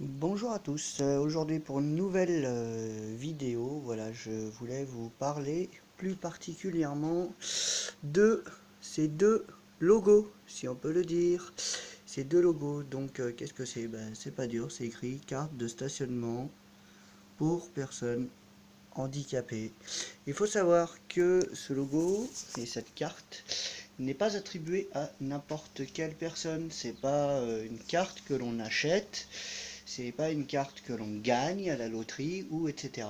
Bonjour à tous, aujourd'hui pour une nouvelle vidéo, voilà, je voulais vous parler plus particulièrement de ces deux logos, si on peut le dire. Ces deux logos, donc qu'est-ce que c'est? Ben, c'est pas dur, c'est écrit carte de stationnement pour personnes handicapées. Il faut savoir que ce logo et cette carte n'est pas attribué à n'importe quelle personne, c'est pas une carte que l'on achète. C'est pas une carte que l'on gagne à la loterie ou etc.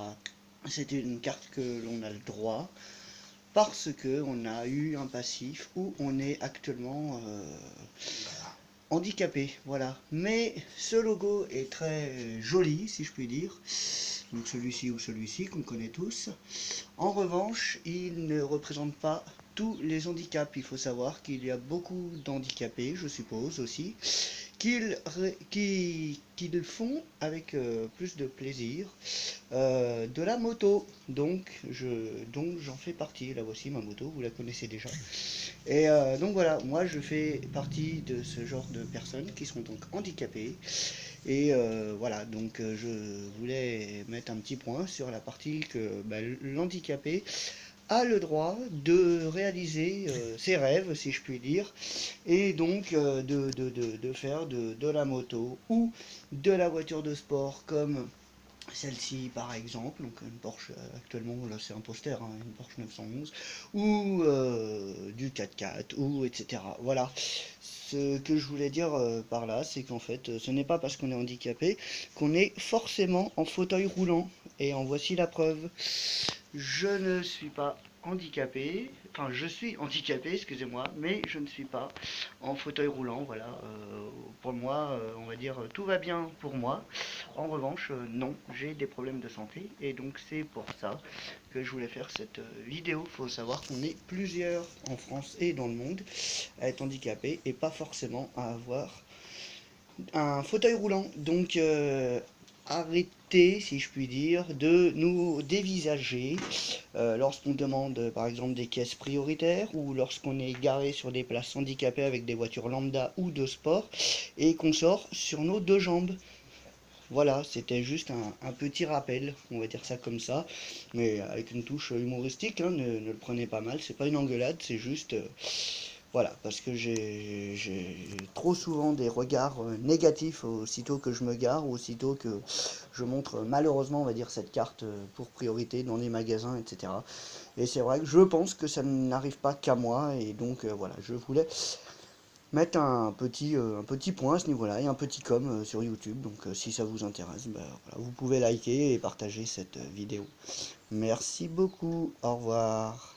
C'est une carte que l'on a le droit parce que on a eu un passif ou on est actuellement handicapé, voilà. Mais ce logo est très joli, si je puis dire. Donc celui-ci ou celui-ci qu'on connaît tous. En revanche, il ne représente pas tous les handicaps. Il faut savoir qu'il y a beaucoup d'handicapés, je suppose aussi, qu'ils font avec plus de plaisir de la moto. Donc j'en fais partie. Là voici ma moto, vous la connaissez déjà. Et donc voilà, moi je fais partie de ce genre de personnes qui sont donc handicapées. Et voilà, donc je voulais mettre un petit point sur la partie que bah, l'handicapé a le droit de réaliser ses rêves, si je puis dire, et donc de faire de la moto ou de la voiture de sport comme celle-ci par exemple, donc une Porsche actuellement, là c'est un poster, hein, une Porsche 911, ou du 4x4, ou etc. Voilà. Ce que je voulais dire par là, c'est qu'en fait, ce n'est pas parce qu'on est handicapé qu'on est forcément en fauteuil roulant. Et en voici la preuve. Je ne suis pas handicapé, enfin je suis handicapé, excusez-moi, mais je ne suis pas en fauteuil roulant, voilà. Pour moi, on va dire, tout va bien pour moi. En revanche, non, j'ai des problèmes de santé, et donc c'est pour ça que je voulais faire cette vidéo. Il faut savoir qu'on est plusieurs en France et dans le monde à être handicapés, et pas forcément à avoir un fauteuil roulant. Donc arrêtez, si je puis dire, de nous dévisager lorsqu'on demande par exemple des caisses prioritaires ou lorsqu'on est garé sur des places handicapées avec des voitures lambda ou de sport et qu'on sort sur nos deux jambes. Voilà, c'était juste un petit rappel, on va dire ça comme ça, mais avec une touche humoristique, hein, ne le prenez pas mal, c'est pas une engueulade, c'est juste voilà, parce que j'ai trop souvent des regards négatifs aussitôt que je me gare, ou aussitôt que je montre malheureusement, on va dire, cette carte pour priorité dans les magasins, etc. Et c'est vrai que je pense que ça n'arrive pas qu'à moi, et donc voilà, je voulais mettre un petit point à ce niveau-là, et un petit com sur YouTube, donc si ça vous intéresse, bah, voilà, vous pouvez liker et partager cette vidéo. Merci beaucoup, au revoir.